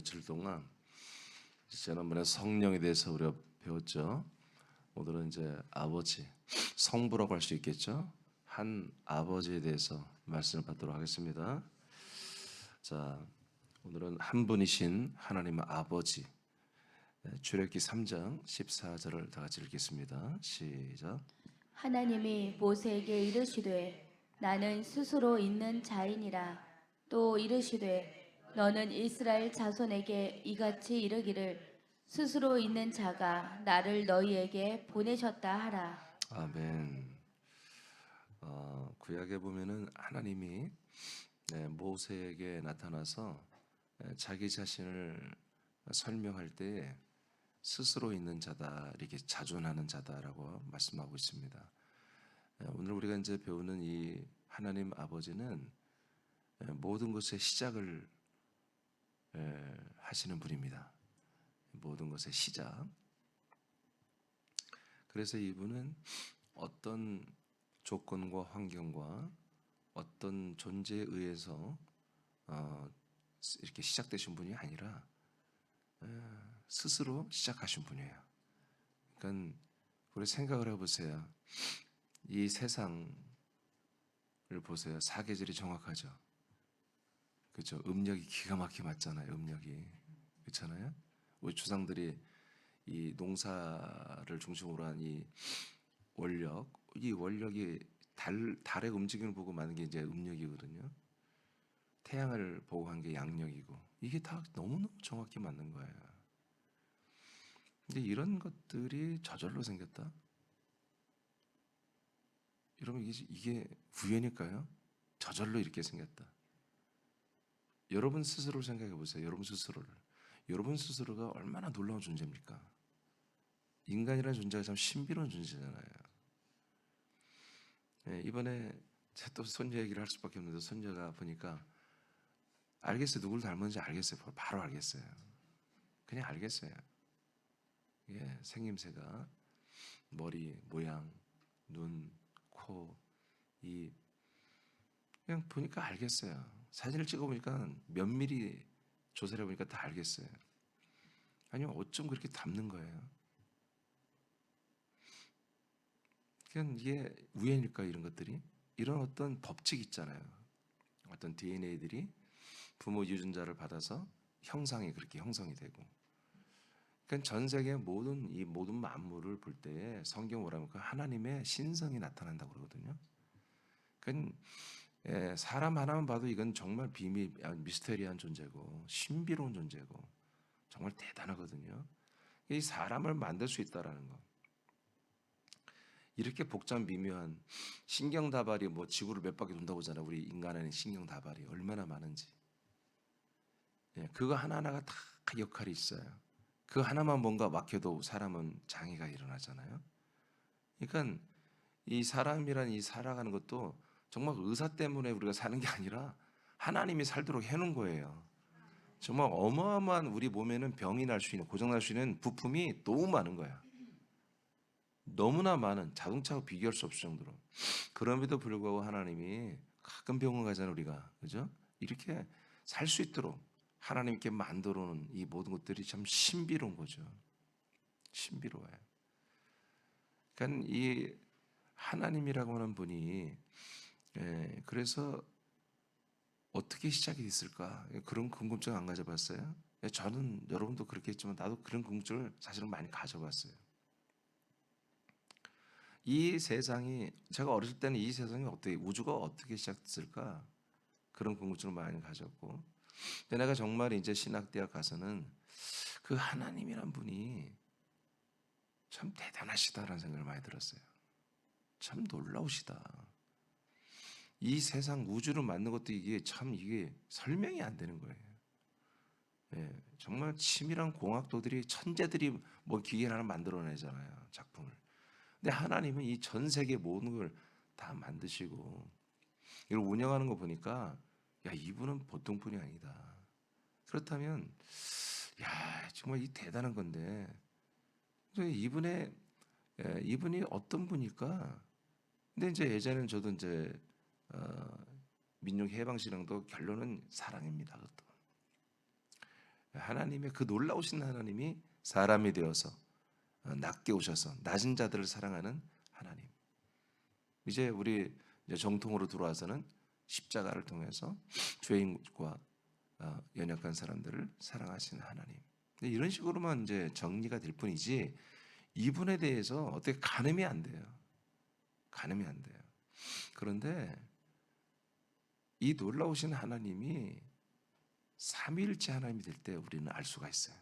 며칠 동안 지난번에 성령에 대해서 우리가 배웠죠. 오늘은 이제 아버지, 성부라고 할 수 있겠죠. 한 아버지에 대해서 말씀을 받도록 하겠습니다. 자, 오늘은 한 분이신 하나님 아버지, 출애굽기 3장 14절을 다 같이 읽겠습니다. 시작. 하나님이 모세에게 이르시되 나는 스스로 있는 자이니라. 또 이르시되 너는 이스라엘 자손에게 이같이 이르기를 스스로 있는 자가 나를 너희에게 보내셨다 하라. 아멘. 구약에 보면은 하나님이 모세에게 나타나서 자기 자신을 설명할 때 스스로 있는 자다, 이렇게 자존하는 자다라고 말씀하고 있습니다. 오늘 우리가 이제 배우는 이 하나님 아버지는 모든 것의 시작을 하시는 분입니다. 모든 것의 시작. 그래서 이분은 어떤 조건과 환경과 어떤 존재에 의해서 이렇게 시작되신 분이 아니라 스스로 시작하신 분이에요. 그러니까 우리 생각을 해보세요. 이 세상을 보세요. 사계절이 정확하죠. 그렇죠. 음력이 기가 막히게 맞잖아요. 음력이 그렇잖아요. 우리 조상들이 이 농사를 중심으로 한 이 원력이 달의 움직임을 보고 만든 게 이제 음력이거든요. 태양을 보고 한 게 양력이고, 이게 다 너무너무 정확히 맞는 거예요. 근데 이런 것들이 저절로 생겼다? 여러분, 이게 우연일까요? 저절로 이렇게 생겼다. 여러분 스스로를 생각해 보세요. 여러분 스스로를. 여러분 스스로가 얼마나 놀라운 존재입니까? 인간이라는 존재가 참 신비로운 존재잖아요. 이번에 제가 또 손녀 얘기를 할 수밖에 없는데, 손녀가 보니까 알겠어요. 누굴 닮았는지 알겠어요. 바로 알겠어요. 그냥 알겠어요. 예, 생김새가, 머리 모양, 눈, 코, 입, 그냥 보니까 알겠어요. 사진을 찍어보니까 몇 미리 조사를 해보니까 다 알겠어요. 아니면 어쩜 그렇게 닮는 거예요? 그냥 이게 우연일까, 이런 것들이? 이런 어떤 법칙 있잖아요. 어떤 DNA들이 부모 유전자를 받아서 형상이 그렇게 형성이 되고. 그러니까 전 세계 모든 만물을 볼 때에 성경 뭐라면 그 하나님의 신성이 나타난다고 그러거든요. 그러니까 사람 하나만 봐도 이건 정말 미스테리한 존재고 신비로운 존재고 정말 대단하거든요. 이 사람을 만들 수 있다라는 거. 이렇게 복잡 미묘한 신경 다발이 뭐 지구를 몇 바퀴 돈다고 하잖아요. 우리 인간의 신경 다발이 얼마나 많은지. 그거 하나하나가 다 역할이 있어요. 그 하나만 뭔가 막혀도 사람은 장애가 일어나잖아요. 그러니까 이 사람이란 이 살아가는 것도 정말 의사 때문에 우리가 사는 게 아니라 하나님이 살도록 해놓은 거예요. 정말 어마어마한 우리 몸에는 병이 날 수 있는, 고장 날 수 있는 부품이 너무 많은 거야. 너무나 많은, 자동차와 비교할 수 없을 정도로. 그럼에도 불구하고 하나님이 가끔 병원 가잖아요, 우리가. 그죠? 이렇게 살 수 있도록 하나님께 만들어 놓은 이 모든 것들이 참 신비로운 거죠. 신비로워요. 그러니까 이 하나님이라고 하는 분이 그래서 어떻게 시작이 됐을까? 그런 궁금증 안 가져봤어요? 저는 여러분도 그렇겠지만 나도 그런 궁금증을 사실은 많이 가져봤어요. 이 세상이, 제가 어렸을 때는 이 세상이 어떻게, 우주가 어떻게 시작됐을까? 그런 궁금증을 많이 가졌고, 근데 내가 정말 이제 신학대학 가서는 그 하나님이란 분이 참 대단하시다라는 생각을 많이 들었어요. 참 놀라우시다. 이 세상 우주를 만든 것도 이게 설명이 안 되는 거예요. 정말 치밀한 공학도들이, 천재들이 뭐 기계를 하나 만들어내잖아요, 작품을. 근데 하나님은 이 전 세계 모든 걸 다 만드시고 이걸 운영하는 거 보니까, 야, 이분은 보통 분이 아니다. 그렇다면, 야, 정말 이 대단한 건데, 이분이 어떤 분일까? 근데 이제 예전에는 저도 이제 민족 해방신앙도 결론은 사랑입니다. 그것도 하나님의 그 놀라우신 하나님이 사람이 되어서 낮게 오셔서 낮은 자들을 사랑하는 하나님. 이제 우리 이제 정통으로 들어와서는 십자가를 통해서 죄인과 연약한 사람들을 사랑하시는 하나님. 이런 식으로만 이제 정리가 될 뿐이지 이분에 대해서 어떻게 가늠이 안 돼요. 가늠이 안 돼요. 그런데 이 놀라우신 하나님이 삼위일체 하나님이 될 때 우리는 알 수가 있어요.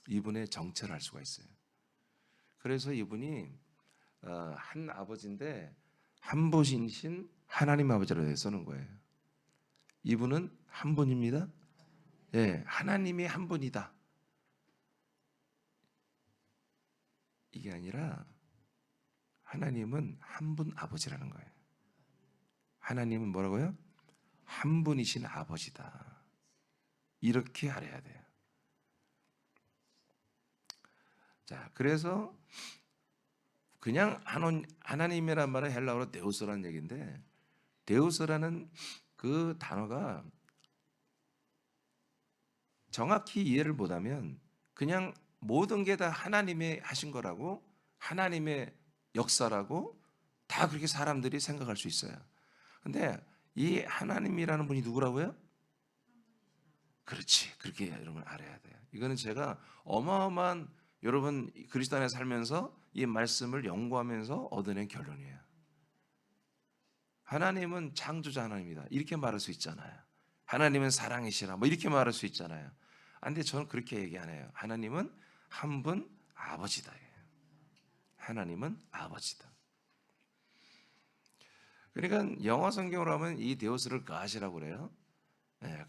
이분의 정체를 알 수가 있어요. 그래서 이분이 한 아버지인데 한 분이신 하나님 아버지라고 써는 거예요. 이분은 한 분입니다. 예, 하나님이 한 분이다. 이게 아니라 하나님은 한 분 아버지라는 거예요. 하나님은 뭐라고요? 한 분이신 아버지다. 이렇게 알아야 돼요. 자, 그래서 그냥 하나님이란 말은 헬라어로 데우스라는 얘기인데 데우스라는 그 단어가 정확히 이해를 못하면 그냥 모든 게 다 하나님이 하신 거라고 하나님의 역사라고 다 그렇게 사람들이 생각할 수 있어요. 근데 이 하나님이라는 분이 누구라고요? 그렇지. 그렇게 여러분 알아야 돼요. 이거는 제가 어마어마한 여러분 그리스도 안에 살면서 이 말씀을 연구하면서 얻어낸 결론이에요. 하나님은 창조자 하나님이다. 이렇게 말할 수 있잖아요. 하나님은 사랑이시라. 뭐 이렇게 말할 수 있잖아요. 근데 저는 그렇게 얘기 안 해요. 하나님은 한 분 아버지다. 하나님은 아버지다. 그러니까 영어 성경으로 하면 이 데우스를 가시라고 그래요.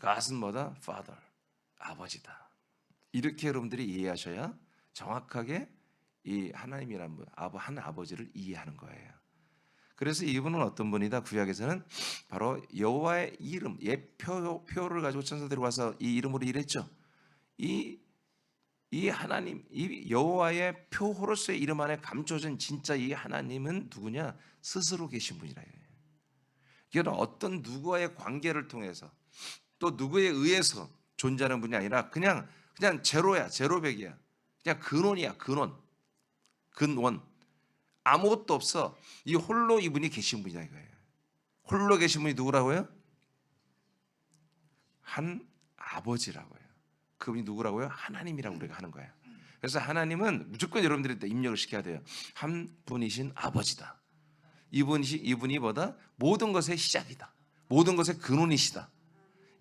God은 뭐다? Father, 아버지다. 이렇게 여러분들이 이해하셔야 정확하게 이 하나님이란 분, 한 아버지를 이해하는 거예요. 그래서 이분은 어떤 분이다? 구약에서는 바로 여호와의 이름, 표를 가지고 천사들이 와서 이 이름으로 일했죠. 이 하나님, 이 여호와의 표로서의 이름 안에 감춰진 진짜 이 하나님은 누구냐? 스스로 계신 분이라 해요. 이건 어떤 누구와의 관계를 통해서 또 누구에 의해서 존재하는 분이 아니라 그냥 제로야, 제로백이야. 그냥 근원이야, 근원. 아무것도 없어. 이 홀로 이분이 계신 분이다 이거예요. 홀로 계신 분이 누구라고요? 한 아버지라고요. 그분이 누구라고요? 하나님이라고 우리가 하는 거예요. 그래서 하나님은 무조건 여러분들이 입력을 시켜야 돼요. 한 분이신 아버지다. 이분이 뭐다? 모든 것의 시작이다. 모든 것의 근원이시다.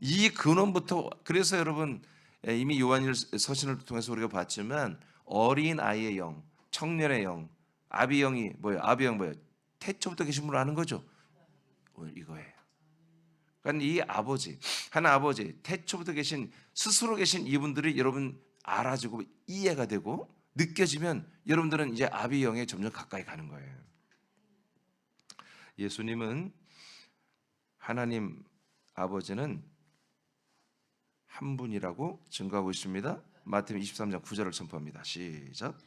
이 근원부터 그래서 여러분 이미 요한일 서신을 통해서 우리가 봤지만 어린 아이의 영, 청년의 영, 아비 영이 뭐예요? 아비 영 뭐예요? 태초부터 계신 분을 아는 거죠. 이거예요. 그러니까 이 아버지, 한 아버지, 태초부터 계신 스스로 계신 이분들이 여러분 알아지고 이해가 되고 느껴지면 여러분들은 이제 아비 영에 점점 가까이 가는 거예요. 예수님은 하나님 아버지는 한 분이라고 증거하고 있습니다. 마태복음 23장 9절을 선포합니다. 시작.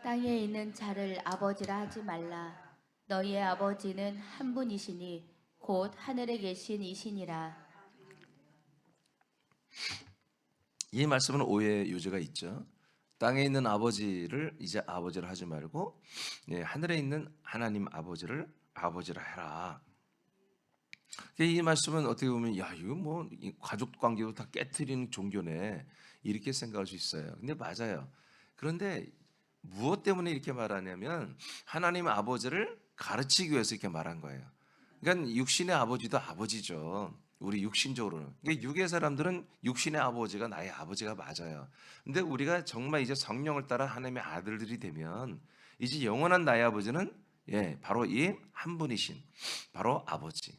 땅에 있는 자를 아버지라 하지 말라. 너희의 아버지는 한 분이시니 곧 하늘에 계신 이시니라. 이 말씀은 오해의 요지가 있죠. 땅에 있는 아버지를 이제 아버지를 하지 말고 하늘에 있는 하나님 아버지를 아버지라 해라. 이 말씀은 어떻게 보면 야 이거 뭐 가족 관계도 다 깨트리는 종교네 이렇게 생각할 수 있어요. 근데 맞아요. 그런데 무엇 때문에 이렇게 말하냐면 하나님 아버지를 가르치기 위해서 이렇게 말한 거예요. 그러니까 육신의 아버지도 아버지죠. 우리 육신적으로는. 그러니까 육의 사람들은 육신의 아버지가 나의 아버지가 맞아요. 근데 우리가 정말 이제 성령을 따라 하나님의 아들들이 되면 이제 영원한 나의 아버지는 바로 이 한 분이신 바로 아버지.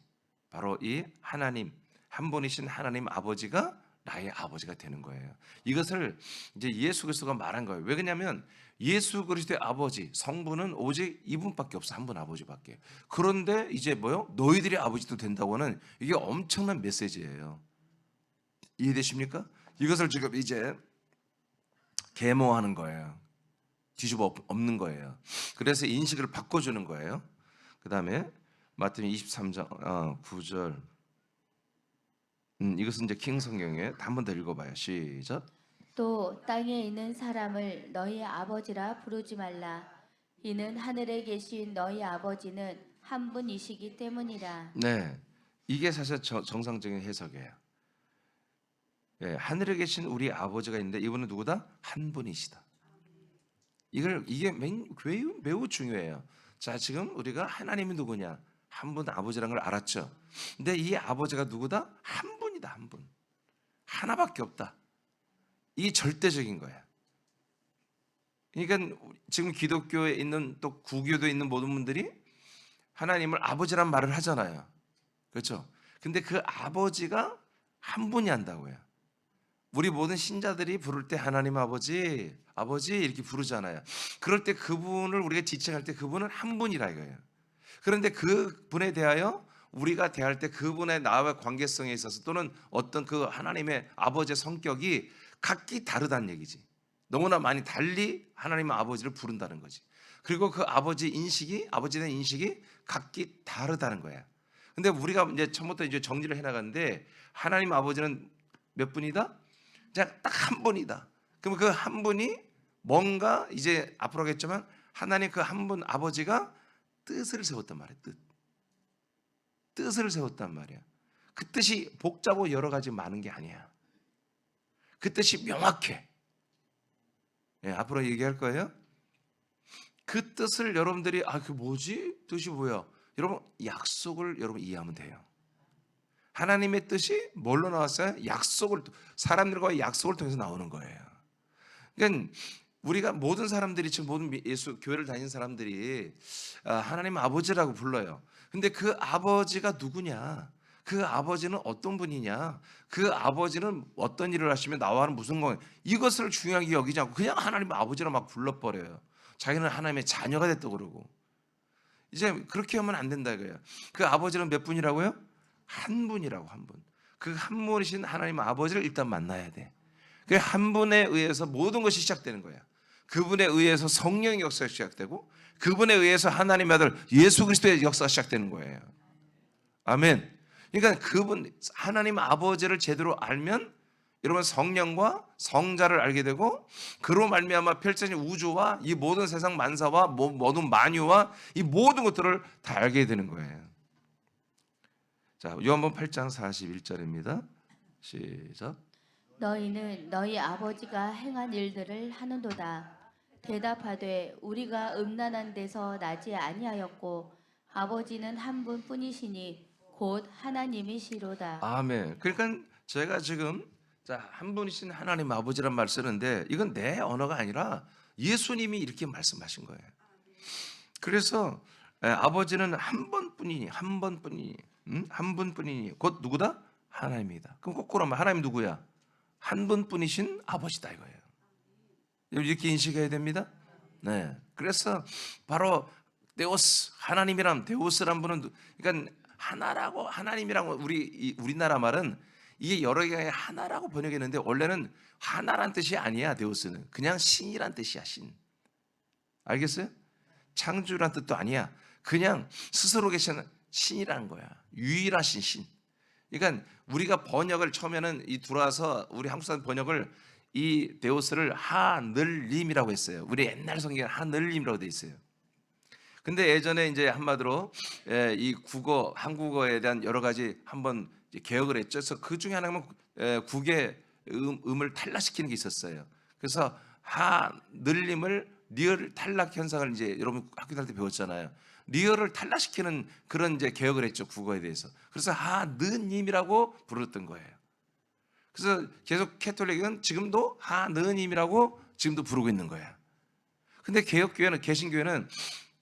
바로 이 하나님 한 분이신 하나님 아버지가 나의 아버지가 되는 거예요. 이것을 이제 예수 그리스도가 말한 거예요. 왜 그러냐면 예수 그리스도의 아버지 성부는 오직 이분밖에 없어. 한 분 아버지밖에. 그런데 이제 뭐요? 너희들이 아버지도 된다고 하는 이게 엄청난 메시지예요. 이해되십니까? 이것을 지금 이제 계모하는 거예요. 뒤집어 엎는 거예요. 그래서 인식을 바꿔주는 거예요. 그 다음에 마태복음 23장 9절 이것은 이제 킹 성경에 한 번 더 읽어봐요. 시작. 또 땅에 있는 사람을 너희 아버지라 부르지 말라. 이는 하늘에 계신 너희 아버지는 한 분이시기 때문이라. 네, 이게 사실 정상적인 해석이에요. 예, 하늘에 계신 우리 아버지가 있는데 이분은 누구다? 한 분이시다. 이게 매우 중요해요. 자, 지금 우리가 하나님이 누구냐? 한 분 아버지라는 걸 알았죠. 근데 이 아버지가 누구다? 한 분이다. 한 분. 하나밖에 없다. 이게 절대적인 거야. 그러니까 지금 기독교에 있는 또 구교도에 있는 모든 분들이 하나님을 아버지란 말을 하잖아요. 그렇죠? 근데 그 아버지가 한 분이 한다고요. 우리 모든 신자들이 부를 때 하나님 아버지, 아버지 이렇게 부르잖아요. 그럴 때 그분을 우리가 지칭할 때 그분은 한 분이라 이거예요. 그런데 그분에 대하여 우리가 대할 때 그분의 나와 관계성에 있어서 또는 어떤 그 하나님의 아버지의 성격이 각기 다르다는 얘기지. 너무나 많이 달리 하나님의 아버지를 부른다는 거지. 그리고 그 아버지 인식이, 아버지에 대한 인식이 각기 다르다는 거야. 근데 우리가 이제 처음부터 이제 정리를 해나가는데 하나님 아버지는 몇 분이다? 그냥 딱 한 분이다. 그럼 그 한 분이 뭔가 이제 앞으로 하겠지만 하나님 그 한 분 아버지가 뜻을 세웠단 말이야. 뜻을 세웠단 말이야. 그 뜻이 복잡하고 여러 가지 많은 게 아니야. 그 뜻이 명확해. 예, 앞으로 얘기할 거예요. 그 뜻을 여러분들이 그 뭐지? 뜻이 뭐야? 여러분 약속을 여러분 이해하면 돼요. 하나님의 뜻이 뭘로 나왔어요? 약속을, 사람들과의 약속을 통해서 나오는 거예요. 그러니까 우리가 모든 사람들이 지금 모든 예수 교회를 다니는 사람들이 하나님 아버지라고 불러요. 근데 그 아버지가 누구냐? 그 아버지는 어떤 분이냐? 그 아버지는 어떤 일을 하시면 나와는 무슨 거? 이것을 중요하게 여기지 않고 그냥 하나님 아버지라 막 불러버려요. 자기는 하나님의 자녀가 됐다고 그러고. 이제 그렇게 하면 안 된다 이거예요. 그 아버지는 몇 분이라고요? 한 분이라고, 한 분. 그 한 분이신 하나님 아버지를 일단 만나야 돼. 그 한 분에 의해서 모든 것이 시작되는 거야. 그분에 의해서 성령의 역사가 시작되고 그분에 의해서 하나님의 아들 예수 그리스도의 역사가 시작되는 거예요. 아멘. 그러니까 그분 하나님 아버지를 제대로 알면 여러분 성령과 성자를 알게 되고 그로 말미암아 펼쳐진 우주와 이 모든 세상 만사와 모든 만유와 이 모든 것들을 다 알게 되는 거예요. 자, 요한복음 8장 41절입니다. 시작. 너희는 너희 아버지가 행한 일들을 하는도다. 대답하되 우리가 음란한 데서 나지 아니하였고 아버지는 한 분뿐이시니 곧 하나님이시로다. 아멘. 그러니까 제가 지금 한 분이신 하나님 아버지란 말 쓰는데 이건 내 언어가 아니라 예수님이 이렇게 말씀하신 거예요. 그래서 아버지는 한 번뿐이니 한 분뿐이니 곧 누구다? 하나님이다. 그럼 거꾸로 하면 하나님 누구야? 한 분뿐이신 아버지다 이거예요. 이렇게 인식해야 됩니다. 네. 그래서 바로 데오스 하나님이란 데오스란 분은 그러니까 하나라고 하나님이라고 우리나라 말은 이게 여러 개의 하나라고 번역했는데 원래는 하나란 뜻이 아니야. 데오스는 그냥 신이란 뜻이야. 신. 알겠어요? 창조란 뜻도 아니야. 그냥 스스로 계시는 신이라는 거야. 유일하신 신. 그러니까 우리가 번역을 처음에는 이 들어와서 우리 한국 사람 번역을 이 데오스를 하늘님이라고 했어요. 우리 옛날 성경에 하늘님이라고 돼 있어요. 근데 예전에 이제 한마디로 이 한국어에 대한 여러 가지 한번 개혁을 했죠. 그래서 그 중에 하나는 국의 음을 탈락시키는 게 있었어요. 그래서 하늘님을 리얼 탈락 현상을 이제 여러분 학교 다닐 때 배웠잖아요. 리얼을 탈락시키는 그런 이제 개혁을 했죠. 국어에 대해서. 그래서 하느님이라고 부르던 거예요. 그래서 계속 캐톨릭은 지금도 하느님이라고 지금도 부르고 있는 거야. 근데 개혁교회는 개신교회는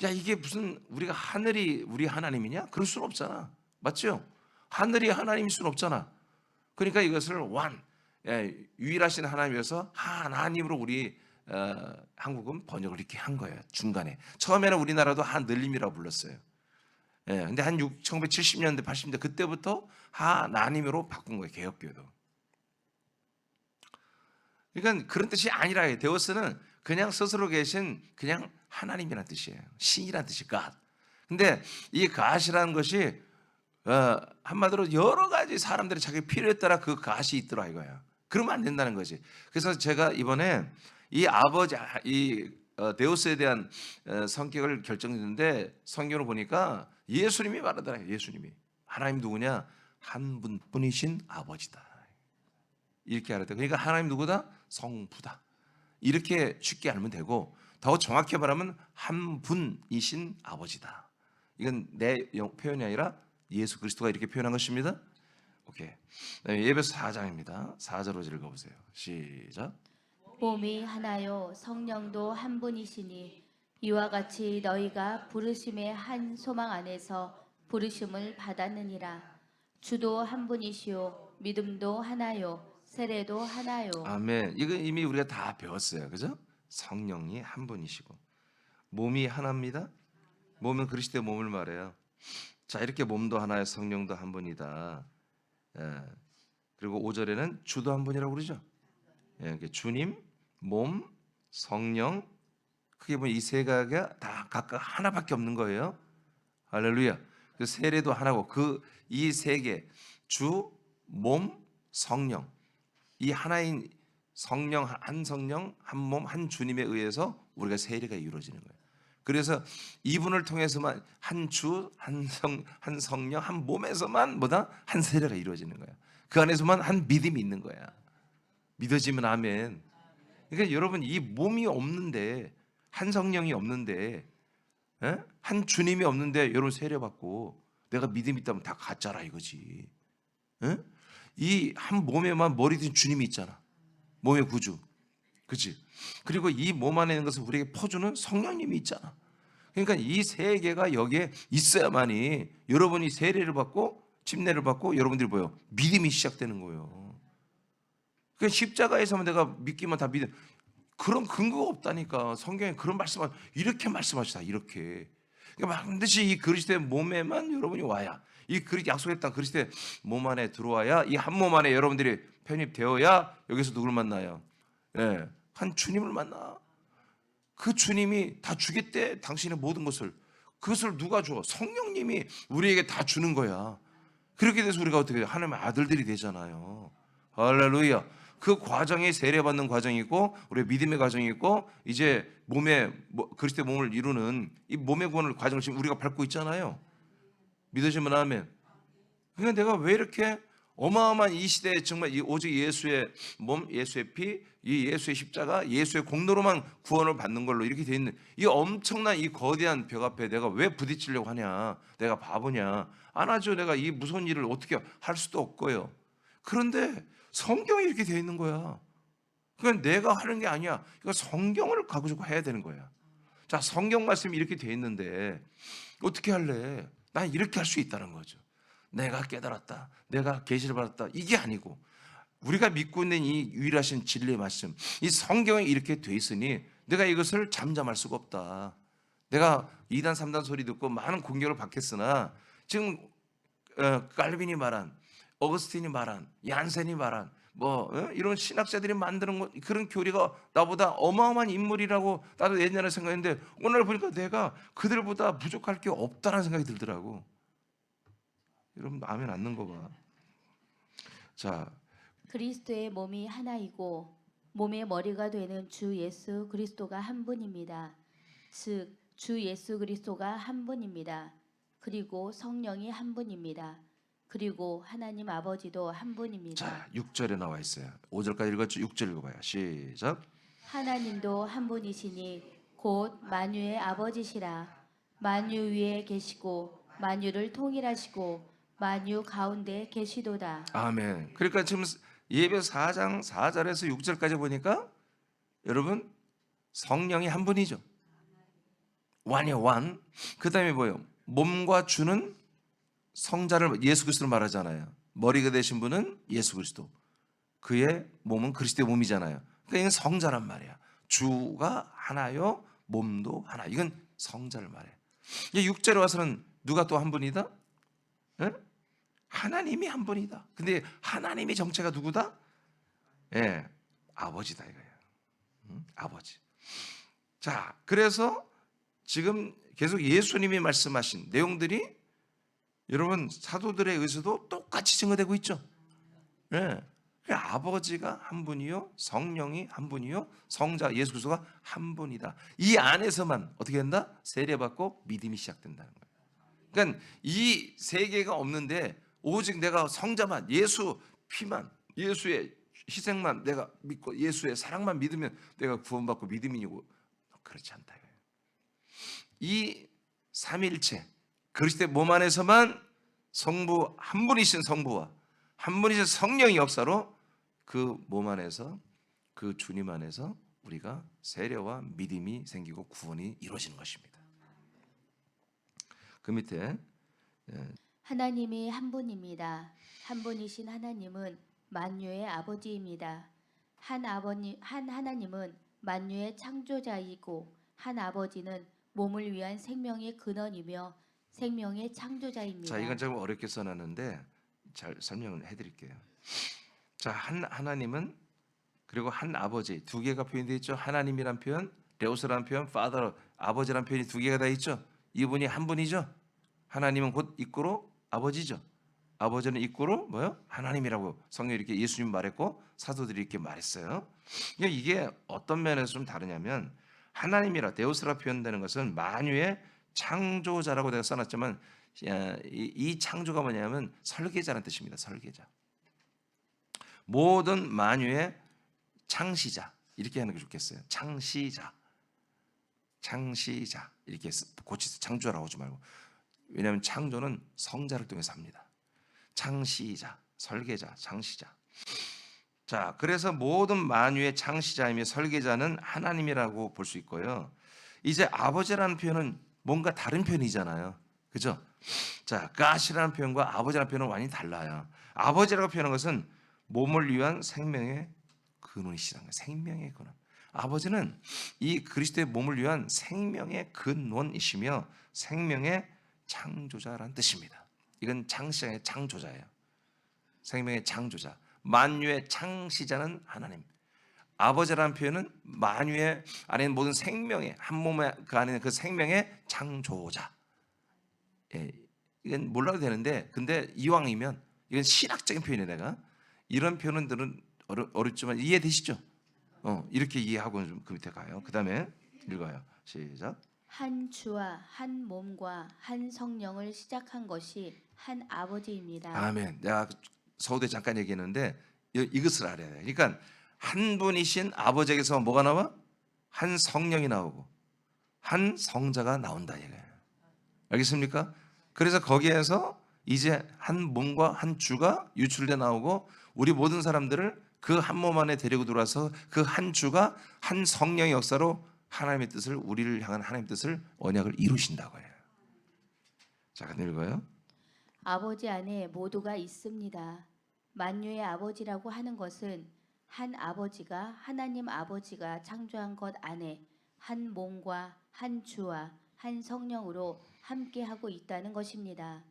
야 이게 무슨 우리가 하늘이 우리 하나님이냐? 그럴 수는 없잖아. 맞죠? 하늘이 하나님일 수는 없잖아. 그러니까 이것을 유일하신 하나님이어서 하나님으로 우리 한국은 번역을 이렇게 한 거예요. 중간에. 처음에는 우리나라도 하늘님이라고 불렀어요. 근데 한 1970년대, 80년대 그때부터 하나님으로 바꾼 거예요. 개혁교회도. 그러니까 그런 뜻이 아니라 해요. 데오스는 그냥 스스로 계신 그냥 하나님이라는 뜻이에요. 신이라는 뜻이 God. 근데 이 God이라는 것이 한마디로 여러 가지 사람들이 자기 필요에 따라 그 가시 있더라 이거야. 그러면 안 된다는 거지. 그래서 제가 이번에 이 아버지 데우스에 대한 성격을 결정했는데 성경을 보니까 예수님이 말하더라. 예수님이 하나님 누구냐? 한 분뿐이신 아버지다. 이렇게 알아야 돼. 그러니까 하나님 누구다? 성부다. 이렇게 쉽게 알면 되고 더 정확히 말하면 한 분이신 아버지다. 이건 내 표현이 아니라 예수 그리스도가 이렇게 표현한 것입니다. 오케이. 예배서 4장입니다. 4절 5절 읽어보세요. 시작. 몸이 하나요 성령도 한 분이시니 이와 같이 너희가 부르심의 한 소망 안에서 부르심을 받았느니라. 주도 한 분이시요 믿음도 하나요 세례도 하나요. 아멘. 이거 이미 우리가 다 배웠어요. 그죠? 성령이 한 분이시고 몸이 하나입니다. 몸은 그리스도의 몸을 말해요. 자, 이렇게 몸도 하나요 성령도 한 분이다. 그리고 5절에는 주도 한 분이라고 그러죠. 주님, 몸, 성령, 크게 보면 이 세 가지가 다 각각 하나밖에 없는 거예요. 할렐루야. 그 세례도 하나고 그 이 세 개, 주, 몸, 성령, 이 하나인 성령 한 몸, 한 주님에 의해서 우리가 세례가 이루어지는 거예요. 그래서 이분을 통해서만 한 주, 한 성령, 한 몸에서만 뭐다? 한 세례가 이루어지는 거야. 그 안에서만 한 믿음이 있는 거야. 믿어지면 아멘. 그러니까 여러분 이 몸이 없는데 한 성령이 없는데 한 주님이 없는데 여러분 세례 받고 내가 믿음이 있다면 다 가짜라 이거지. 이 한 몸에만 머리 든 주님이 있잖아. 몸의 구주. 그치? 그리고 이 몸 안에 있는 것을 우리에게 퍼주는 성령님이 있잖아. 그러니까 이 세 개가 여기에 있어야만이 여러분이 세례를 받고 침례를 받고 여러분들이 뭐예요? 믿음이 시작되는 거예요. 그러니까 십자가에서만 내가 믿기만 다 믿음. 그런 근거가 없다니까. 성경에 그런 말씀을 이렇게 말씀하시다. 이렇게. 그러니까 반드시 이 그리스도의 몸에만 여러분이 와야 이 약속했던 그리스도의 몸 안에 들어와야 이 한 몸 안에 여러분들이 편입되어야 여기서 누구를 만나요? 한 주님을 만나. 그 주님이 다 주겠대. 당신의 모든 것을. 그것을 누가 줘? 성령님이 우리에게 다 주는 거야. 그렇게 돼서 우리가 어떻게 돼요? 하나님의 아들들이 되잖아요. 할렐루야. 그 과정이 세례받는 과정이 있고 우리의 믿음의 과정이 있고 이제 몸에 그리스도의 몸을 이루는 이 몸의 구원을 과정을 지금 우리가 밟고 있잖아요. 믿으시면 아멘. 그러니까 내가 왜 이렇게 어마어마한 이 시대에 정말 오직 예수의 몸, 예수의 피, 이 예수의 십자가, 예수의 공로로만 구원을 받는 걸로 이렇게 돼 있는 이 엄청난 이 거대한 벽 앞에 내가 왜 부딪히려고 하냐? 내가 바보냐? 안 하죠. 내가 이 무서운 일을 어떻게 할 수도 없고요. 그런데 성경이 이렇게 돼 있는 거야. 그건 내가 하는 게 아니야. 이거 성경을 가지고 해야 되는 거야. 자, 성경 말씀이 이렇게 돼 있는데 어떻게 할래? 난 이렇게 할 수 있다는 거죠. 내가 깨달았다. 내가 계시를 받았다. 이게 아니고 우리가 믿고 있는 이 유일하신 진리의 말씀, 이 성경에 이렇게 돼 있으니 내가 이것을 잠잠할 수가 없다. 내가 2단 3단 소리 듣고 많은 공격을 받겠으나 지금 칼빈이 말한, 어거스틴이 말한, 얀센이 말한 이런 신학자들이 만드는 그런 교리가 나보다 어마어마한 인물이라고 나도 옛날에 생각했는데 오늘 보니까 내가 그들보다 부족할 게 없다는 생각이 들더라고. 여러분 아멘 안 넣는 거 봐. 자, 그리스도의 몸이 하나이고 몸의 머리가 되는 주 예수 그리스도가 한 분입니다. 즉 주 예수 그리스도가 한 분입니다. 그리고 성령이 한 분입니다. 그리고 하나님 아버지도 한 분입니다. 자, 6절에 나와 있어요. 5절까지 읽었죠? 6절 읽어봐요. 시작. 하나님도 한 분이시니 곧 만유의 아버지시라. 만유 위에 계시고 만유를 통일하시고 만유 가운데 계시도다. 아멘. 그러니까 지금 예배서 4장 4절에서 6절까지 보니까 여러분 성령이 한 분이죠. 원이요, 원. 그 다음에 뭐예요? 몸과 주는 성자를 예수 그리스도로 말하잖아요. 머리가 되신 분은 예수 그리스도. 그의 몸은 그리스도의 몸이잖아요. 그러니까 이건 성자란 말이야. 주가 하나요, 몸도 하나. 이건 성자를 말해. 6절에 와서는 누가 또 한 분이다? 하나님이 한 분이다. 근데 하나님의 정체가 누구다? 아버지다 이거예요. 아버지. 자, 그래서 지금 계속 예수님이 말씀하신 내용들이 여러분 사도들의 의수도 똑같이 증거되고 있죠. 예. 그 아버지가 한 분이요, 성령이 한 분이요, 성자 예수 그리스도가 한 분이다. 이 안에서만 어떻게 된다? 세례받고 믿음이 시작된다는 거예요. 그러니까 이 세 개가 없는데 오직 내가 성자만, 예수 피만, 예수의 희생만 내가 믿고 예수의 사랑만 믿으면 내가 구원받고 믿음이고, 그렇지 않다. 이 삼위일체 그리스도의 몸 안에서만 성부 한 분이신 성부와 한 분이신 성령의 역사로 그 몸 안에서, 그 주님 안에서 우리가 세례와 믿음이 생기고 구원이 이루어지는 것입니다. 그 밑에 하나님이 한 분입니다. 한 분이신 하나님은 만유의 아버지입니다. 한 하나님은 만유의 창조자이고 한 아버지는 몸을 위한 생명의 근원이며 생명의 창조자입니다. 자, 이건 좀 어렵게 써놨는데 잘 설명을 해드릴게요. 자, 한 하나님은 그리고 한 아버지 두 개가 표현되어 있죠. 하나님이란 표현, 데우스라는 표현, Father 아버지란 표현이 두 개가 다 있죠. 이분이 한 분이죠. 하나님은 곧 이꾸로 아버지죠. 아버지는 이꾸로 뭐요? 하나님이라고 성경에 이렇게 예수님 말했고 사도들이 이렇게 말했어요. 그러니까 이게 어떤 면에서 좀 다르냐면 하나님이라 데우스라 표현되는 것은 만유의 창조자라고 내가 써놨지만 이 창조가 뭐냐면 설계자라는 뜻입니다. 설계자. 모든 만유의 창시자 이렇게 하는 게 좋겠어요. 창시자, 창시자 이렇게 고치 창조라고 하지 말고, 왜냐하면 창조는 성자를 통해서 합니다. 창시자, 설계자, 창시자. 자, 그래서 모든 만유의 창시자이며 설계자는 하나님이라고 볼 수 있고요. 이제 아버지라는 표현은 뭔가 다른 표현이잖아요. 그죠? 자, 가시라는 표현과 아버지라는 표현은 완전히 달라요. 아버지라고 표현한 것은 몸을 위한 생명의 근원이시라는 거예요. 생명의 근원. 아버지는 이 그리스도의 몸을 위한 생명의 근원이시며 생명의 창조자라는 뜻입니다. 이건 창시자의 창조자예요. 생명의 창조자. 만유의 창시자는 하나님. 아버지라는 표현은 만유의 안에 있는 모든 생명의 한 몸에 그 안에 있는 그 생명의 창조자. 예, 이건 몰라도 되는데 근데 이왕이면 이건 신학적인 표현이에요. 내가 이런 표현들은 어렵지만 이해되시죠? 이렇게 이해하고 좀 그 밑에 가요. 그 다음에 읽어요. 시작. 한 주와 한 몸과 한 성령을 시작한 것이 한 아버지입니다. 아멘. 내가 서두에 잠깐 얘기했는데 이것을 알아야 돼요. 그러니까 한 분이신 아버지에게서 뭐가 나와? 한 성령이 나오고 한 성자가 나온다 이거예요. 알겠습니까? 그래서 거기에서 이제 한 몸과 한 주가 유출돼 나오고 우리 모든 사람들을 그 한 몸 안에 데리고 들어와서 그 한 주가 한 성령의 역사로 하나님의 뜻을, 우리를 향한 하나님의 뜻을, 언약을 이루신다고 해요. 자, 근데 읽어요. 아버지 안에 모두가 있습니다. 만유의 아버지라고 하는 것은 한 아버지가 하나님 아버지가 창조한 것 안에 한 몸과 한 주와 한 성령으로 함께하고 있다는 것입니다.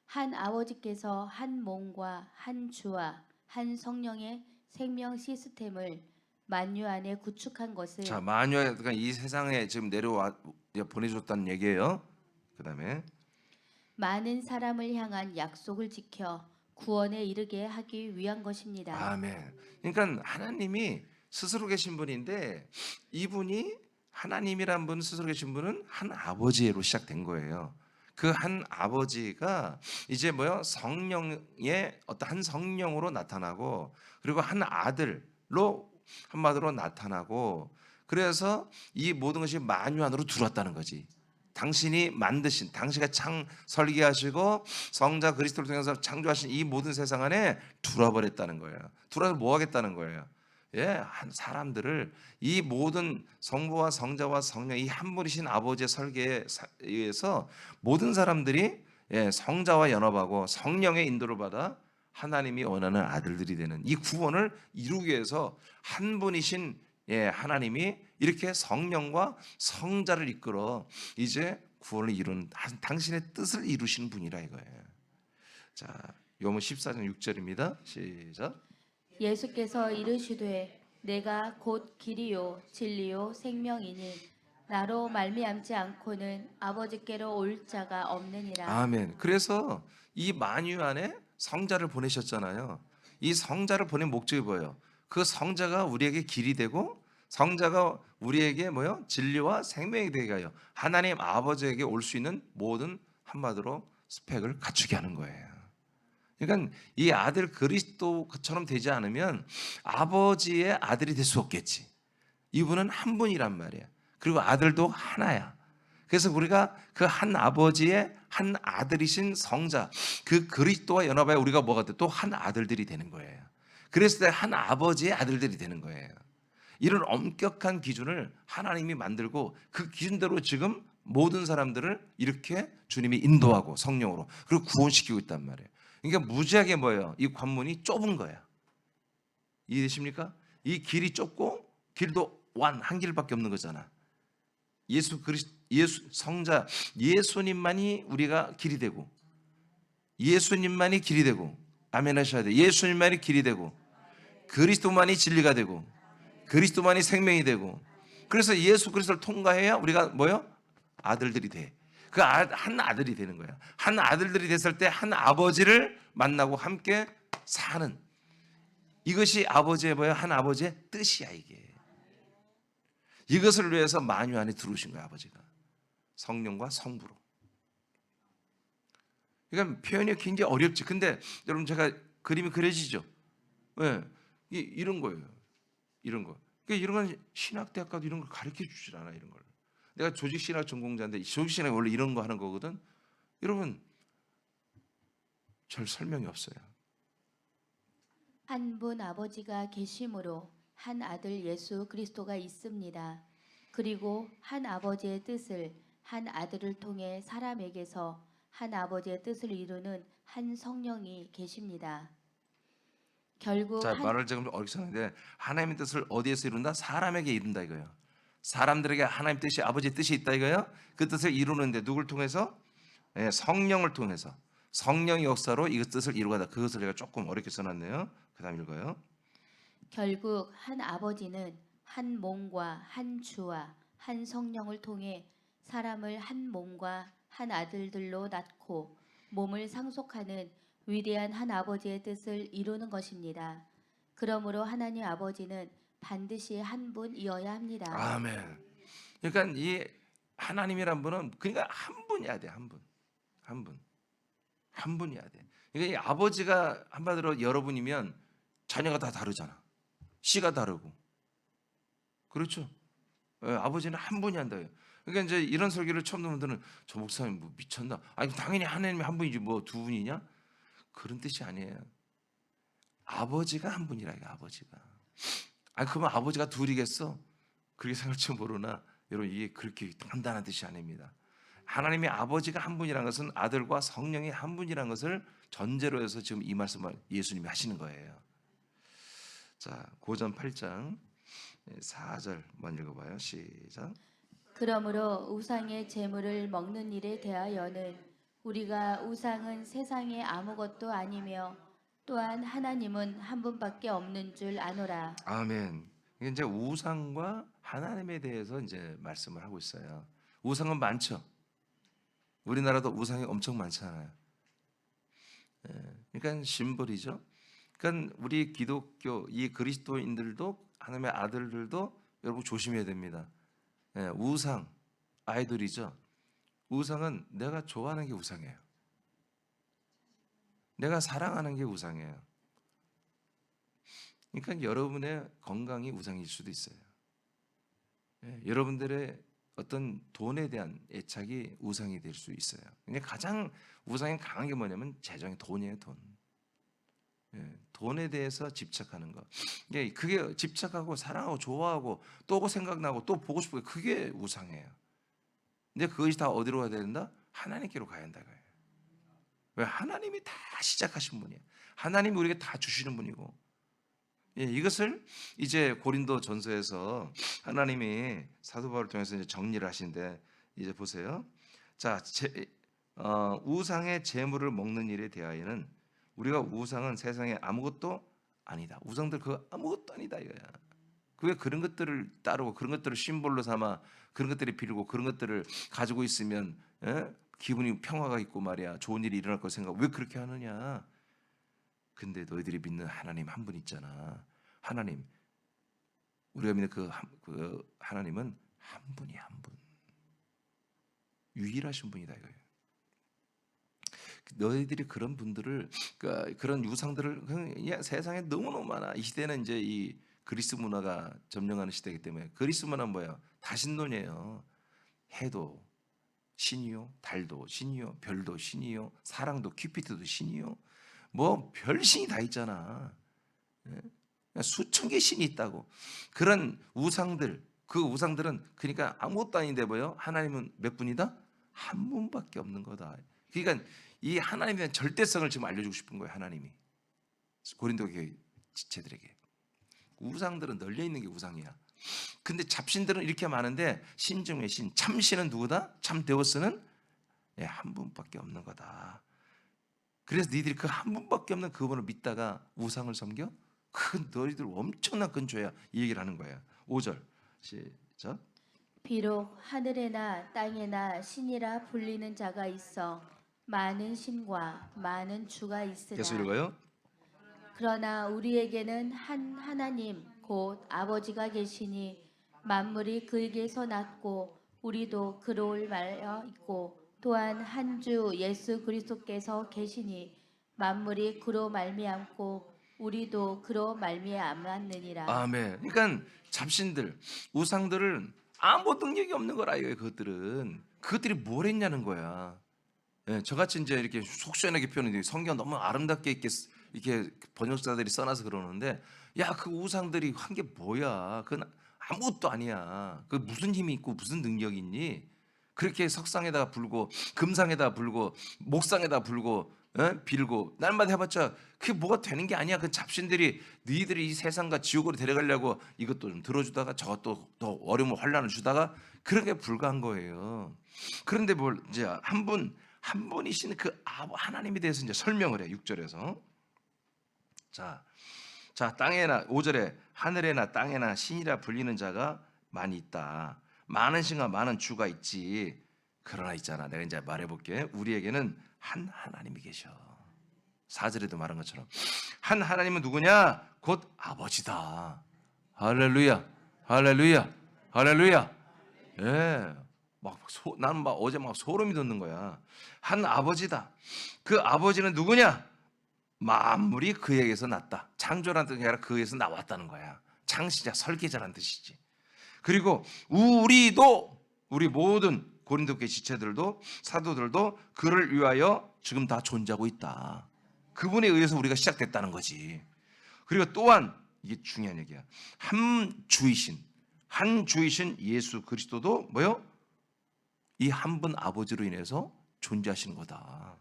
한 아버지께서 한 몸과 한 주와 한 성령의 생명 시스템을 만유 안에 구축한 것을, 자, 만유가 그러니까 이 세상에 지금 내려와 보내줬다는 얘기예요. 그 다음에 많은 사람을 향한 약속을 지켜 구원에 이르게 하기 위한 것입니다. 아멘. 그러니까 하나님이 스스로 계신 분인데 이분이 하나님이란 분 스스로 계신 분은 한 아버지로 시작된 거예요. 그 한 아버지가 이제 뭐요? 성령의 어떤 한 성령으로 나타나고 그리고 한 아들로 한마디로 나타나고 그래서 이 모든 것이 만유 안으로 들어왔다는 거지. 당신이 만드신, 당신가 설계하시고 성자 그리스도를 통해서 창조하신 이 모든 세상 안에 들어버렸다는 거예요. 들어와서 뭐 하겠다는 거예요? 예, 한 사람들을 이 모든 성부와 성자와 성령 이 한 분이신 아버지의 설계에 의해서 모든 사람들이 성자와 연합하고 성령의 인도를 받아 하나님이 원하는 아들들이 되는 이 구원을 이루기 위해서 한 분이신 하나님이 이렇게 성령과 성자를 이끌어 이제 구원을 이루는 당신의 뜻을 이루시는 분이라 이거예요. 자, 요한 14장 6절입니다. 시작. 예수께서 이르시되 내가 곧 길이요 진리요 생명이니 나로 말미암지 않고는 아버지께로 올 자가 없느니라. 아멘. 그래서 이 만유 안에 성자를 보내셨잖아요. 이 성자를 보낸 목적이 뭐예요? 그 성자가 우리에게 길이 되고 성자가 우리에게 뭐요? 진리와 생명이 되게 하여 하나님 아버지에게 올 수 있는 모든 한마디로 스펙을 갖추게 하는 거예요. 그러니까 이 아들 그리스도처럼 되지 않으면 아버지의 아들이 될 수 없겠지. 이분은 한 분이란 말이야. 그리고 아들도 하나야. 그래서 우리가 그 한 아버지의 한 아들이신 성자, 그 그리스도와 연합하여 우리가 뭐가 돼? 또 한 아들들이 되는 거예요. 그랬을 때 한 아버지의 아들들이 되는 거예요. 이런 엄격한 기준을 하나님이 만들고 그 기준대로 지금 모든 사람들을 이렇게 주님이 인도하고 성령으로 그리고 구원시키고 있단 말이에요. 그러니까 무지하게 뭐예요? 이 관문이 좁은 거야. 이해되십니까? 이 길이 좁고 길도 한 길밖에 없는 거잖아. 예수 성자 예수님만이 우리가 길이 되고 예수님만이 길이 되고 아멘 하셔야 돼. 예수님만이 길이 되고 그리스도만이 진리가 되고 그리스도만이 생명이 되고 그래서 예수 그리스도를 통과해야 우리가 뭐요? 아들들이 돼. 그 한 아들이 되는 거야. 한 아들들이 됐을 때 한 아버지를 만나고 함께 사는 이것이 아버지의 뭐야? 한 아버지의 뜻이야 이게. 이것을 위해서 만유 안에 들어오신 거야 아버지가. 성령과 성부로. 그러니까 표현이 굉장히 어렵지. 근데 여러분 제가 그림이 그려지죠. 네. 이런 거예요. 이런 거. 그러니까 이런 건 신학대학 가도 이런 걸 가르쳐 주질 않아 이런 걸. 내가 조직신학 전공자인데 조직신학이 원래 이런 거 하는 거거든. 여러분 별 설명이 없어요. 한 분 아버지가 계심으로 한 아들 예수 그리스도가 있습니다. 그리고 한 아버지의 뜻을 한 아들을 통해 사람에게서 한 아버지의 뜻을 이루는 한 성령이 계십니다. 결국 자 말을 지금 어렵게 하는데 하나님의 뜻을 어디에서 이룬다? 사람에게 이룬다 이거예요. 사람들에게 하나님 뜻이 아버지의 뜻이 있다 이거예요. 그 뜻을 이루는데 누굴 통해서? 네, 성령을 통해서 성령의 역사로 이 뜻을 이루가다. 그것을 제가 조금 어렵게 써놨네요. 그다음 읽어요. 결국 한 아버지는 한 몸과 한 주와 한 성령을 통해 사람을 한 몸과 한 아들들로 낳고 몸을 상속하는 위대한 한 아버지의 뜻을 이루는 것입니다. 그러므로 하나님 아버지는 반드시 한 분이어야 합니다. 아멘. 그러니까 이 하나님이란 분은 그러니까 한 분이야 돼. 한 분. 한 분. 한 분이야 돼. 그러니까 이 아버지가 한마디로 여러분이면 자녀가 다 다르잖아. 씨가 다르고. 그렇죠? 예, 아버지는 한 분이 한다요. 그러니까 이제 이런 설교를 처음 듣는 분들은 저 목사님 뭐 미쳤나? 아니 당연히 하나님이 한 분이지 뭐 두 분이냐? 그런 뜻이 아니에요. 아버지가 한 분이라 이거 아버지가. 아니 그러면 아버지가 둘이겠어? 그렇게 생각할지 모르나 여러분 이게 그렇게 간단한 뜻이 아닙니다. 하나님의 아버지가 한 분이라는 것은 아들과 성령이 한 분이라는 것을 전제로 해서 지금 이 말씀을 예수님이 하시는 거예요. 자, 고전 8장 4절 먼저 읽어봐요. 시작. 그러므로 우상의 제물을 먹는 일에 대하여는 우리가 우상은 세상에 아무것도 아니며 또한 하나님은 한 분밖에 없는 줄 아노라. 아멘. 이게 이제 우상과 하나님에 대해서 이제 말씀을 하고 있어요. 우상은 많죠. 우리나라도 우상이 엄청 많잖아요. 그러니까 심벌이죠. 그러니까 우리 기독교 이 그리스도인들도 하나님의 아들들도 여러분 조심해야 됩니다. 우상 아이돌이죠. 우상은 내가 좋아하는 게 우상이에요. 내가 사랑하는 게 우상이에요. 그러니까 여러분의 건강이 우상일 수도 있어요. 여러분들의 어떤 돈에 대한 애착이 우상이 될 수 있어요. 근데 가장 우상이 강한 게 뭐냐면 재정의 돈이에요, 돈. 돈에 대해서 집착하는 거. 그게 집착하고 사랑하고 좋아하고 또 생각나고 또 보고 싶고 그게 우상이에요. 근데 그것이 다 어디로 가야 된다? 하나님께로 가야 한다 거예요. 왜? 하나님이 다 시작하신 분이에요. 하나님이 우리에게 다 주시는 분이고. 이것을 이제 고린도 전서에서 하나님이 사도 바울을 통해서 이제 정리를 하신데 이제 보세요. 자, 우상의 제물을 먹는 일에 대하여는 우리가 우상은 세상에 아무것도 아니다. 우상들 그거 아무것도 아니다 이거야. 왜 그런 것들을 따르고 그런 것들을 심볼로 삼아 그런 것들이 빌고 그런 것들을 가지고 있으면 기분이 평화가 있고 말이야 좋은 일이 일어날 거 생각 왜 그렇게 하느냐? 근데 너희들이 믿는 하나님 한 분 있잖아. 하나님 우리가 믿는 그 하나님은 한 분이 한 분. 유일하신 분이다 이거예요. 너희들이 그런 분들을 그런 우상들을 그냥 세상에 너무너무 많아. 이 시대는 이제 이 그리스 문화가 점령하는 시대이기 때문에 그리스 문화는 뭐예요? 다신론이에요. 해도 신이요, 달도 신이요, 별도 신이요, 사랑도 큐피트도 신이요. 뭐 별신이 다 있잖아. 수천 개 신이 있다고. 그런 우상들, 그 우상들은 그러니까 아무것도 아닌데 뭐예요? 하나님은 몇 분이다? 한 분밖에 없는 거다. 그러니까 이 하나님에 대한 절대성을 지금 알려주고 싶은 거예요. 하나님이 고린도 교회 지체들에게. 우상들은 널려 있는 게 우상이야. 근데 잡신들은 이렇게 많은데 신중의 신, 참신은 누구다? 참 데오스는 한 분밖에 없는 거다. 그래서 너희들이 그 한 분밖에 없는 그분을 믿다가 우상을 섬겨? 그 너희들 엄청난 큰 죄야. 이 얘기를 하는 거예요. 5절 시작. 비록 하늘에나 땅에나 신이라 불리는 자가 있어 많은 신과 많은 주가 있으나 계속 읽어요. 그러나 우리에게는 한 하나님 곧 아버지가 계시니 만물이 그에게서 났고 우리도 그로 말려 있고 또한 한 주 예수 그리스도께서 계시니 만물이 그로 말미암고 우리도 그로 말미암았느니라. 아멘. 그러니까 잡신들, 우상들은 아무 능력이 없는 거라 이거예요. 그것들이 뭘 했냐는 거야. 저같이 이제 이렇게 속 시원하게 표현했는데 성경 너무 아름답게 이렇게 번역자들이 써놔서 그러는데 야, 그 우상들이 한 게 뭐야? 그건 아무것도 아니야. 그 무슨 힘이 있고 무슨 능력이 있니? 그렇게 석상에다가 불고 금상에다가 불고 목상에다가 불고 빌고 날마다 해봤자 그게 뭐가 되는 게 아니야. 그 잡신들이 너희들이 이 세상과 지옥으로 데려가려고 이것도 좀 들어주다가 저것도 더 어려운 환란을 주다가 그렇게 불과한 거예요. 그런데 뭘 이제 한 분이신 그 하나님에 대해서 이제 설명을 해. 6절에서 자 땅에나 5절에 하늘에나 땅에나 신이라 불리는 자가 많이 있다. 많은 신과 많은 주가 있지. 그러나 있잖아. 내가 이제 말해볼게. 우리에게는 한 하나님이 계셔. 4절에도 말한 것처럼 한 하나님은 누구냐? 곧 아버지다. 할렐루야, 할렐루야, 할렐루야. 예, 나는 어제 소름이 돋는 거야. 한 아버지다. 그 아버지는 누구냐? 만물이 그에게서 났다. 창조라는 뜻이 아니라 그에게서 나왔다는 거야. 창시자, 설계자라는 뜻이지. 그리고 우리 모든 고린도 교회 지체들도 사도들도 그를 위하여 지금 다 존재하고 있다. 그분에 의해서 우리가 시작됐다는 거지. 그리고 또한 이게 중요한 얘기야. 한 주이신 예수 그리스도도 뭐요? 이 한 분 아버지로 인해서 존재하시는 거다.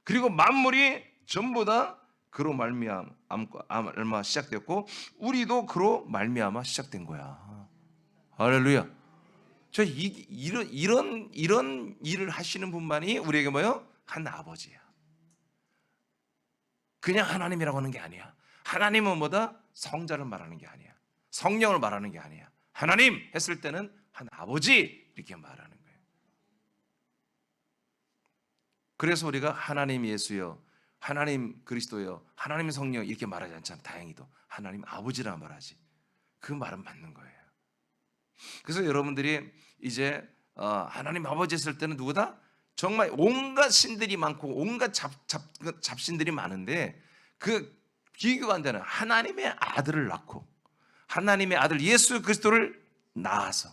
그리고 만물이 전부 다 그로 말미암아 시작됐고 우리도 그로 말미암아 시작된 거야. 할렐루야. 저 이런 일을 하시는 분만이 우리에게 뭐요? 한 아버지야. 그냥 하나님이라고 하는 게 아니야. 하나님은 뭐다? 성자를 말하는 게 아니야. 성령을 말하는 게 아니야. 하나님 했을 때는 한 아버지 이렇게 말하는 거예요. 그래서 우리가 하나님 예수여, 하나님 그리스도여, 하나님 성령 이렇게 말하지 않잖아. 다행히도 하나님 아버지라 말하지. 그 말은 맞는 거예요. 그래서 여러분들이 이제 하나님 아버지 했을 때는 누구다? 정말 온갖 신들이 많고 온갖 잡신들이 많은데 그 비교가 안 되는 하나님의 아들을 낳고 하나님의 아들 예수 그리스도를 낳아서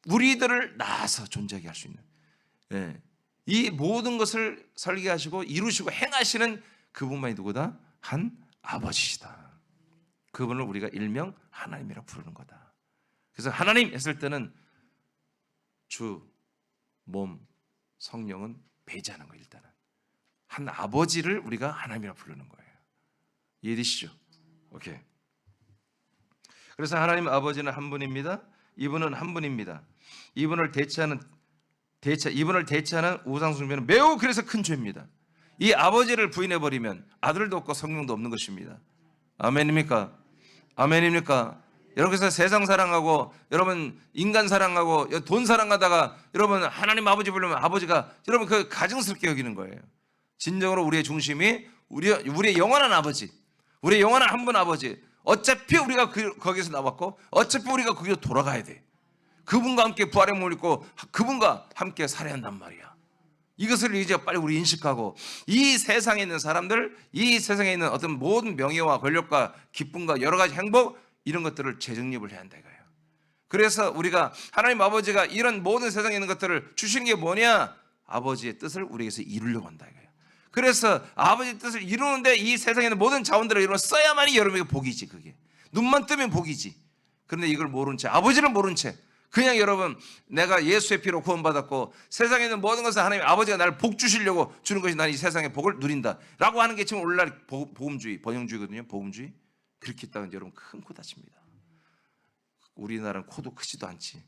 우리들을 낳아서 존재하게 할 수 있는 이 모든 것을 설계하시고 이루시고 행하시는 그분만이 누구다? 한 아버지시다. 그분을 우리가 일명 하나님이라고 부르는 거다. 그래서 하나님 했을 때는 주, 몸, 성령은 배제하는 거예요. 일단은 한 아버지를 우리가 하나님이라고 부르는 거예요. 이해되시죠? 오케이. 그래서 하나님 아버지는 한 분입니다. 이분은 한 분입니다. 이분을 대체하는 우상 숭배는 매우 그래서 큰 죄입니다. 이 아버지를 부인해 버리면 아들도 없고 성령도 없는 것입니다. 아멘입니까? 아멘입니까? 여러분께서 세상 사랑하고 여러분 인간 사랑하고 돈 사랑하다가 여러분 하나님 아버지 부르면 아버지가 여러분 그 가증스럽게 여기는 거예요. 진정으로 우리의 중심이 우리의 영원한 아버지, 우리의 영원한 한 분 아버지. 어차피 우리가 거기서 나왔고 어차피 우리가 거기로 돌아가야 돼. 그분과 함께 부활의 몸을 입고 그분과 함께 살아야 한단 말이야. 이것을 이제 빨리 우리 인식하고 이 세상에 있는 사람들, 이 세상에 있는 어떤 모든 명예와 권력과 기쁨과 여러 가지 행복 이런 것들을 재정립을 해야 한다 이거예요. 그래서 우리가 하나님 아버지가 이런 모든 세상에 있는 것들을 주시는 게 뭐냐? 아버지의 뜻을 우리에게서 이루려고 한다 이거예요. 그래서 아버지의 뜻을 이루는데 이 세상에 있는 모든 자원들을 이루어 써야만이 여러분에게 복이지. 그게 눈만 뜨면 복이지. 그런데 이걸 모른 채, 아버지를 모른 채 그냥 여러분 내가 예수의 피로 구원받았고 세상에 있는 모든 것을 하나님 아버지가 나를 복 주시려고 주는 것이 나는 이 세상의 복을 누린다 라고 하는 게 지금 오늘날 복음주의, 번영주의거든요. 복음주의. 그렇게 했다면 여러분 큰 코 다칩니다. 우리나라는 코도 크지도 않지.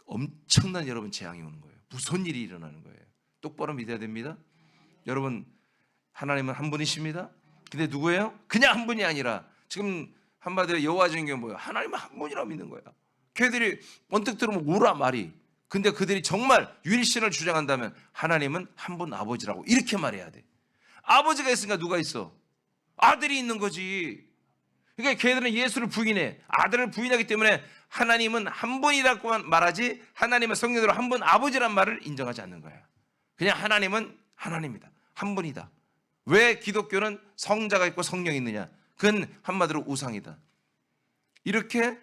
엄청난 여러분 재앙이 오는 거예요. 무슨 일이 일어나는 거예요. 똑바로 믿어야 됩니다. 여러분 하나님은 한 분이십니다. 근데 누구예요? 그냥 한 분이 아니라 지금 한마디로 여호와적인 게 뭐예요? 하나님은 한 분이라고 믿는 거야. 걔들이 언뜻 들으면 뭐라 말이. 근데 그들이 정말 유일신을 주장한다면 하나님은 한 분 아버지라고 이렇게 말해야 돼. 아버지가 있으니까 누가 있어? 아들이 있는 거지. 그러니까 걔들은 예수를 부인해. 아들을 부인하기 때문에 하나님은 한 분이라고만 말하지 하나님은 성령으로 한 분 아버지란 말을 인정하지 않는 거야. 그냥 하나님은 하나님이다. 한 분이다. 왜 기독교는 성자가 있고 성령이 있느냐? 그건 한마디로 우상이다. 이렇게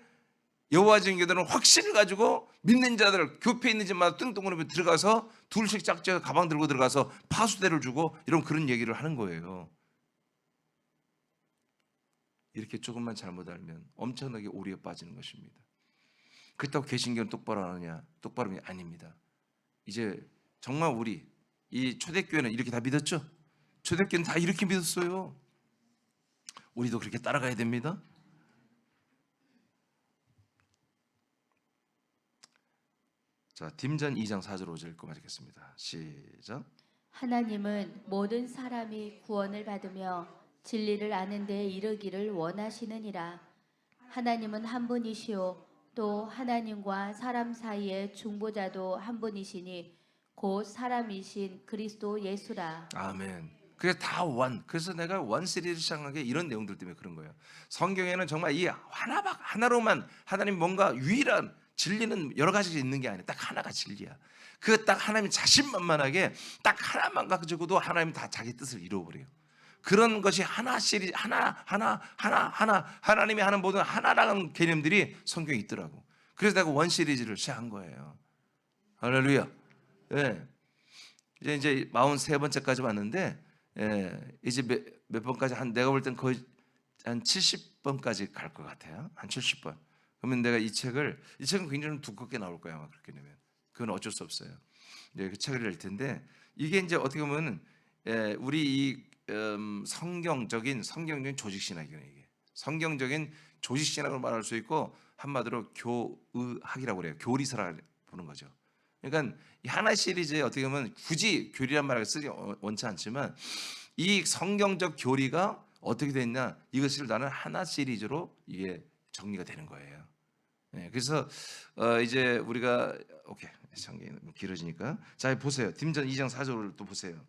여호와적인 교들은 확신을 가지고 믿는 자들 교회에 있는 집마다 뚱뚱그룹에 들어가서 둘씩 짝지어 가방 들고 들어가서 파수대를 주고 이런 그런 얘기를 하는 거예요. 이렇게 조금만 잘못 알면 엄청나게 오류에 빠지는 것입니다. 그렇다고 개신교는 똑바로 하느냐? 똑바로 아닙니다. 이제 정말 우리 이 초대교회는 이렇게 다 믿었죠? 초대교회는 다 이렇게 믿었어요. 우리도 그렇게 따라가야 됩니다. 자, 딤전 2장 4절 5절 읽고 마치겠습니다. 시작. 하나님은 모든 사람이 구원을 받으며 진리를 아는 데 이르기를 원하시느니라. 하나님은 한 분이시요 또 하나님과 사람 사이의 중보자도 한 분이시니 곧 사람이신 그리스도 예수라. 아멘. 그게 다 원. 그래서 내가 원 시리즈 시작한 게 이런 내용들 때문에 그런 거예요. 성경에는 정말 이 하나로만 하나님 뭔가 유일한 진리는 여러 가지가 있는 게 아니라 딱 하나가 진리야. 그 딱 하나님 자신만만하게 딱 하나만 가지고도 하나님 다 자기 뜻을 이루어버려요. 그런 것이 하나 시리즈 하나님이 하는 모든 하나라는 개념들이 성경에 있더라고. 그래서 내가 원 시리즈를 시작한 거예요. 할렐루야. 예. 이제 43번째까지 왔는데 이제 몇 번까지 내가 볼 땐 거의 한 70번까지 갈 것 같아요. 한 70번. 그러면 내가 이 책은 굉장히 좀 두껍게 나올 거야 아마 그렇게 되면. 그건 어쩔 수 없어요. 이제 그 책을 낼 텐데 이게 이제 어떻게 보면 우리 이 성경적인 조직 신학이에요. 이게 성경적인 조직 신학으로 말할 수 있고 한마디로 교의학이라고 그래요. 교리서라 보는 거죠. 그러니까 이 하나 시리즈에 어떻게 보면 굳이 교리란 말을 쓰지 원치 않지만 이 성경적 교리가 어떻게 됐냐 이것을 나는 하나 시리즈로 이게 정리가 되는 거예요. 네, 그래서 이제 우리가 오케이 성경이 길어지니까 자 보세요. 딤전 2장 4절을 또 보세요.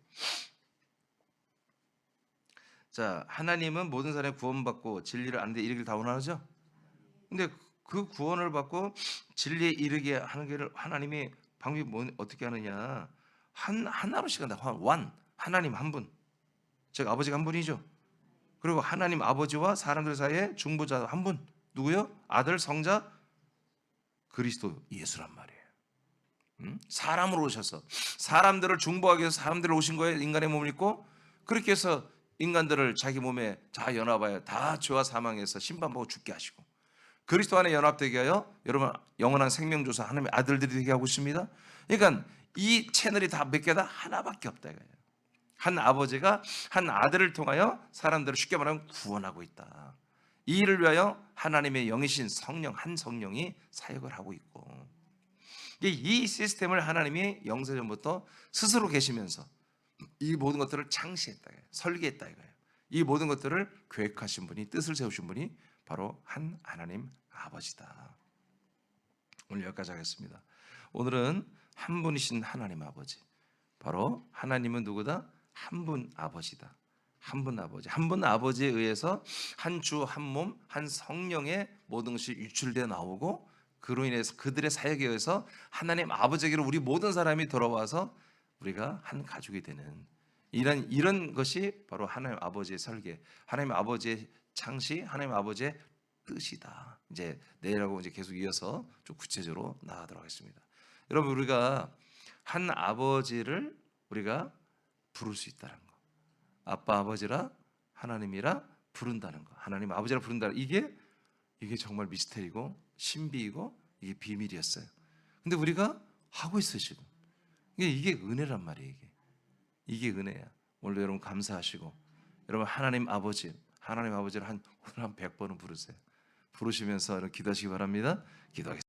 자 하나님은 모든 사람이 구원받고 진리를 아는 데 이르기를 다 원하죠. 근데 그 구원을 받고 진리에 이르게 하는 게 하나님이 방법이 어떻게 하느냐 하나로 시간다. 하나님 한 분. 즉 아버지가 한 분이죠. 그리고 하나님 아버지와 사람들 사이에 중보자 한 분. 누구요? 아들 성자 그리스도 예수란 말이에요. 사람으로 오셔서 사람들을 중보하기 위해서 사람들을 오신 거예요. 인간의 몸을 입고 그렇게 해서 인간들을 자기 몸에 다 연합하여 다 죄와 사망에서 심판받고 죽게 하시고 그리스도 안에 연합되게 하여 여러분 영원한 생명조사 하나님의 아들들이 되게 하고 있습니다. 그러니까 이 채널이 다 몇 개다? 하나밖에 없다 이거예요. 한 아버지가 한 아들을 통하여 사람들을 쉽게 말하면 구원하고 있다. 이 일을 위하여 하나님의 영이신 성령 한 성령이 사역을 하고 있고 이 시스템을 하나님이 영세전부터 스스로 계시면서 이 모든 것들을 창시했다, 설계했다 이거예요. 이 모든 것들을 계획하신 분이 뜻을 세우신 분이 바로 한 하나님 아버지다. 오늘 여기까지 하겠습니다. 오늘은 한 분이신 하나님 아버지, 바로 하나님은 누구다? 한 분 아버지다. 한 분 아버지, 한 분 아버지에 의해서 한 주, 한 몸, 한 성령의 모든 것이 유출되어 나오고, 그로 인해서 그들의 사역에 의해서 하나님 아버지에게로 우리 모든 사람이 돌아와서 우리가 한 가족이 되는 이런 것이 바로 하나님 아버지의 설계, 하나님 아버지의 창시, 하나님 아버지의 뜻이다. 이제 내일하고 이제 계속 이어서 좀 구체적으로 나가도록 하겠습니다. 여러분, 우리가 한 아버지를 우리가 부를 수 있다는 거, 아빠 아버지라 하나님이라 부른다는 거, 하나님 아버지라 부른다는 이게 정말 미스테리고 신비이고 이게 비밀이었어요. 근데 우리가 하고 있어요 지금. 이게 은혜란 말이에요. 이게 은혜야. 오늘 여러분 감사하시고, 여러분 하나님 아버지를 오늘 한 100번은 부르세요. 부르시면서 기도하시기 바랍니다. 기도하겠습니다.